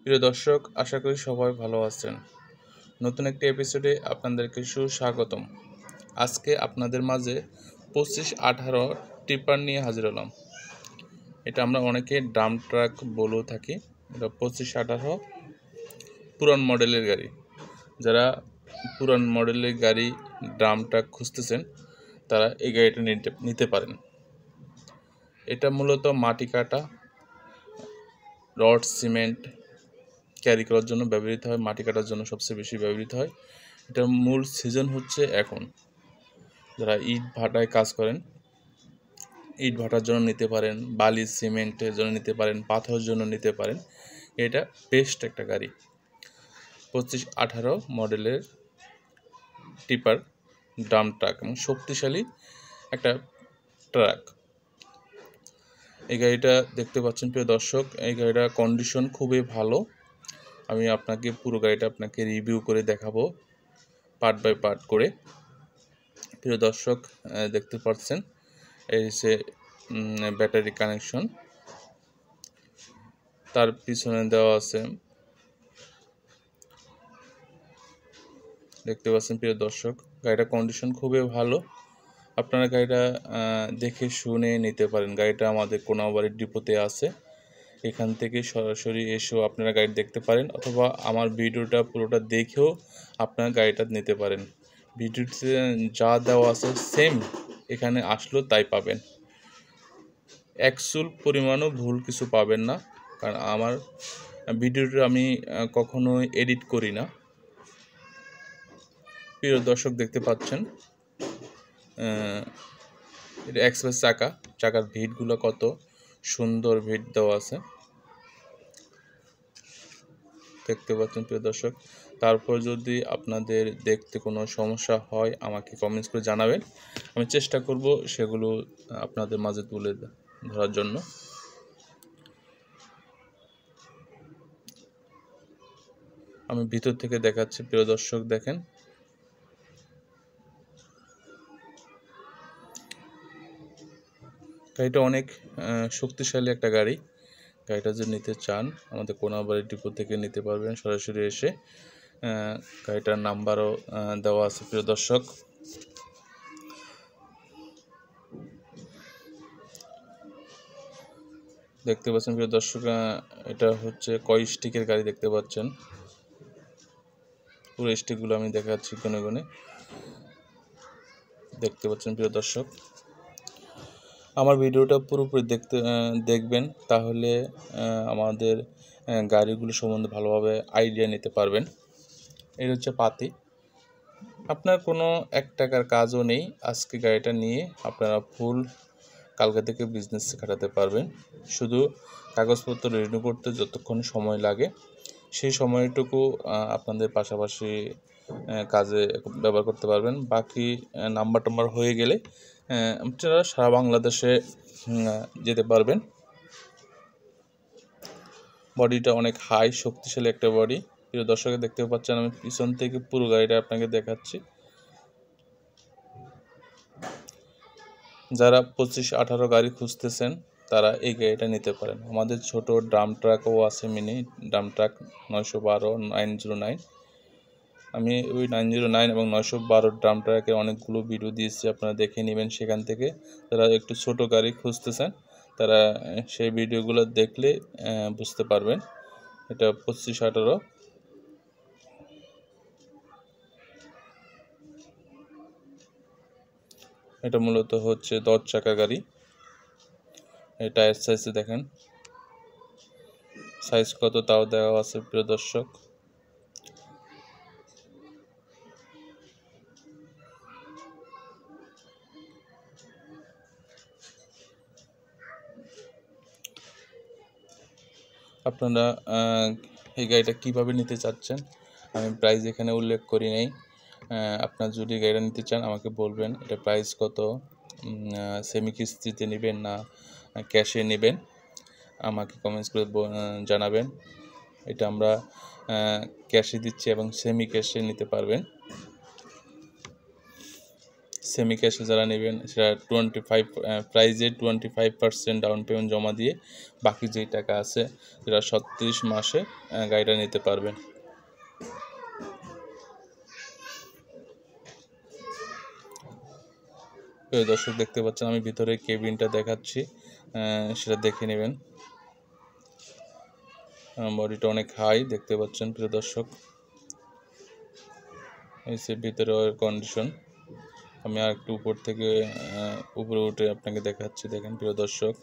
প্রিয় দর্শক, আশা করি সবাই ভালো আছেন। নতুন একটি এপিসোডে আপনাদেরকে সুস্বাগতম। আজকে আপনাদের মাঝে 2518 টিপার নিয়ে হাজির হলাম। এটা আমরা অনেকে ড্রাম ট্রাক বলেও থাকি। এটা 2518 পুরান মডেলের গাড়ি। যারা পুরান মডেলের গাড়ি ড্রাম ট্রাক খুঁজতেছেন তারা এই গাড়িটা নিতে পারেন। এটা মূলত মাটি কাটা, রড, সিমেন্ট ক্যারি করার জন্য ব্যবহৃত হয়। মাটি কাটার জন্য সবচেয়ে বেশি ব্যবহৃত হয়। এটার মূল সিজন হচ্ছে এখন। যারা ইট ভাটায় কাজ করেন, ইট ভাটার জন্য নিতে পারেন, বালি সিমেন্টের জন্য নিতে পারেন, পাথরের জন্য নিতে পারেন। এটা বেস্ট একটা গাড়ি। 2518 মডেলের টিপার ডাম্প ট্রাক এবং শক্তিশালী একটা ট্রাক। এই গাড়িটা দেখতে পাচ্ছেন প্রিয় দর্শক, এই গাড়িটার কন্ডিশন খুবই ভালো। আমি আপনাকে পুরো গাড়িটা আপনাকে রিভিউ করে দেখাবো পার্ট বাই পার্ট করে। প্রিয় দর্শক, দেখতে পাচ্ছেন এই যে ব্যাটারি কানেকশন, তার পিছনে দেওয়া আছে। দেখতে পাচ্ছেন প্রিয় দর্শক, গাড়িটার কন্ডিশন খুবই ভালো। আপনারা গাড়িটা দেখে শুনে নিতে পারেন। গাড়িটা আমাদের কোনাবাড়ির ডিপোতে আছে। এখান থেকে সরাসরি এসেও আপনারা গাড়ি দেখতে পারেন, অথবা আমার ভিডিওটা পুরোটা দেখেও আপনারা গাড়িটা নিতে পারেন। ভিডিওতে যা দেওয়া আছে সেম এখানে আসলেও তাই পাবেন। অ্যাকচুয়াল পরিমাণও ভুল কিছু পাবেন না, কারণ আমার ভিডিওটা আমি কখনোই এডিট করি না। প্রিয় দর্শক, দেখতে পাচ্ছেন এটা এক্সপ্রেস চাকার ভিটগুলো কত সুন্দর ভিট দেওয়া আছে, দেখতে পাচ্ছেন প্রিয় দর্শক। তারপর যদি আপনাদের দেখতে কোনো সমস্যা হয় আমাকে কমেন্টস করে জানাবেন, আমি চেষ্টা করব সেগুলো আপনাদের মাঝে তুলে ধরার জন্য। আমি ভিতর থেকে দেখাচ্ছি প্রিয় দর্শক, দেখেন গাড়িটা অনেক শক্তিশালী একটা গাড়ি। গাড়িটা যদি নিতে চান আমাদের কোনাবাড়ি ডিপো থেকে নিতে পারবেন সরাসরি এসে। গাড়িটার নাম্বারও দেওয়া আছে প্রিয় দর্শক। দেখতে পাচ্ছেন প্রিয় দর্শক, এটা হচ্ছে কয় স্টিকের গাড়ি দেখতে পাচ্ছেন। পুরো স্টিকগুলো আমি দেখাচ্ছি গুনে গুনে। দেখতে পাচ্ছেন প্রিয় দর্শক, আমার ভিডিওটা পুরোপুরি দেখবেন, তাহলে আমাদের গাড়িগুলো সম্বন্ধে ভালোভাবে আইডিয়া নিতে পারবেন। এই হচ্ছে পাতি। আপনার কোনো 1 টাকার কাজও নেই। আজকে গাড়িটা নিয়ে আপনারা ফুল কালকে থেকে বিজনেস খাটাতে পারবেন। শুধু কাগজপত্র রিনিউ করতে যতক্ষণ সময় লাগে সেই সময়টুকু আপনাদের পাশাপাশি কাজে ব্যবহার করতে পারবেন। বাকি নাম্বার টাম্বার হয়ে গেলে আপনারা সারা বাংলাদেশে যেতে পারবেন। বডিটা অনেক হাই, শক্তিশালী একটা বডি। প্রিয় দর্শকে দেখতে পাচ্ছেন, আমি পিছন থেকে পুরো গাড়িটা আপনাকে দেখাচ্ছি। যারা 2518 গাড়ি খুঁজতেছেন তারা এই গাড়িটা নিতে পারেন। আমাদের ছোট ড্রাম ট্রাকও আছে, মিনি ড্রাম ট্রাক 912 909। আমি ওই 909 এবং 912 ড্রাম ট্রাকের অনেকগুলো ভিডিও দিয়েছি, আপনারা দেখে নেবেন সেখান থেকে। যারা একটু ছোট গাড়ি খুঁজতেছেন তারা সেই ভিডিওগুলো দেখলে বুঝতে পারবেন। এটা 2518। এটা মূলত হচ্ছে 10 চাকা গাড়ি। এই টায়ার সাইজে দেখেন, সাইজ কত তাও দেওয়া আছে প্রিয় দর্শক। আপনারা এই গাড়িটা কীভাবে নিতে চাচ্ছেন আমি প্রাইস এখানে উল্লেখ করি নাই। আপনারা যদি গাড়িটা নিতে চান আমাকে বলবেন এটা প্রাইস কত, সেমি কিস্তিতে নেবেন না ক্যাশে নেবেন, আমাকে কমেন্টস করে জানাবেন। এটা আমরা ক্যাশে দিচ্ছি এবং সেমি ক্যাশে নিতে পারবেন। সেমি ক্যাশে যারা নেবেন সেটা 25 প্রাইজে 25% ডাউন পেমেন্ট জমা দিয়ে বাকি যেই টাকা আছে সেটা 36 মাসে গাড়িটা নিতে পারবেন। প্রিয় দর্শক দেখতে পাচ্ছেন আমি ভিতরে কেবিনটা দেখাচ্ছি, সেটা দেখে নেবেন। বডিটা অনেক হাই দেখতে পাচ্ছেন প্রিয় দর্শক। এই যে ভিতরে কন্ডিশন, আমি আর একটু উপর থেকে উপরে উঠে আপনাকে দেখাচ্ছি। দেখেন প্রিয় দর্শক,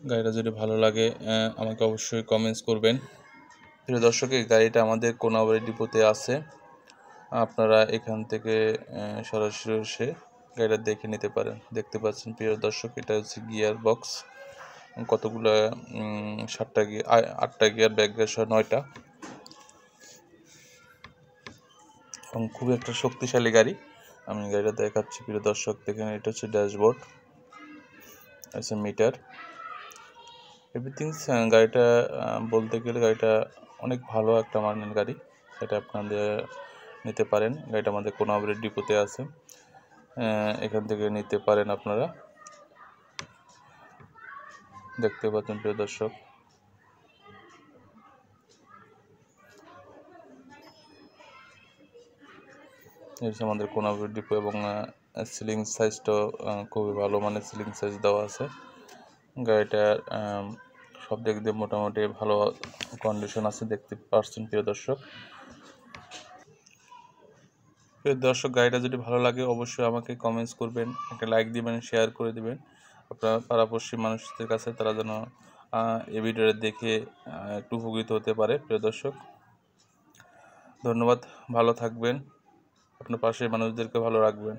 গাড়িটা যদি ভালো লাগে আমাকে অবশ্যই কমেন্টস করবেন। প্রিয় দর্শক, এই গাড়িটা আমাদের কোনাবাড়ি ডিপোতে আছে, আপনারা এখান থেকে সরাসরি এসে গাড়িটা দেখে নিতে পারেন। দেখতে পাচ্ছেন প্রিয় দর্শক, এটা হচ্ছে গিয়ার বক্স, কতগুলো 7টা গিয়ার, 8টা গিয়ার, ব্যাক গিয়ার সহ 9টা, এবং খুবই একটা শক্তিশালী গাড়ি। আমি গাড়িটা দেখাচ্ছি প্রিয় দর্শক, দেখেন এটা হচ্ছে ড্যাশবোর্ড, আছে মিটার, এভরিথিংস। গাড়িটা বলতে গেলে গাড়িটা অনেক ভালো একটা মানের গাড়ি, এটা আপনাদের নিতে পারেন। গাড়িটা আমাদের কোনাবাড়ি ডিপোতে আছে, এখান থেকে নিতে পারেন আপনারা। দেখতে পাচ্ছেন প্রিয় দর্শক, এটা আমাদের কোনাবাড়ি ডিপো, এবং সিলিং সাইজটাও খুবই ভালো মানের সিলিং সাইজ দেওয়া আছে। গাড়িটার সব দিক দিয়ে মোটামুটি ভালো কন্ডিশন আছে, দেখতে পাচ্ছেন প্রিয় দর্শক। প্রিয় দর্শক, গাড়িটা যদি ভালো লাগে অবশ্যই আমাকে কমেন্টস করবেন, একটা লাইক দিবেন, শেয়ার করে দিবেন আপনার পাড়াপড়শি মানুষদের কাছে, তারা যেন এই ভিডিওটা দেখে একটু উপকৃত হতে পারে। প্রিয় দর্শক, ধন্যবাদ, ভালো থাকবেন, আপনার পাশের মানুষদেরকে ভালো রাখবেন।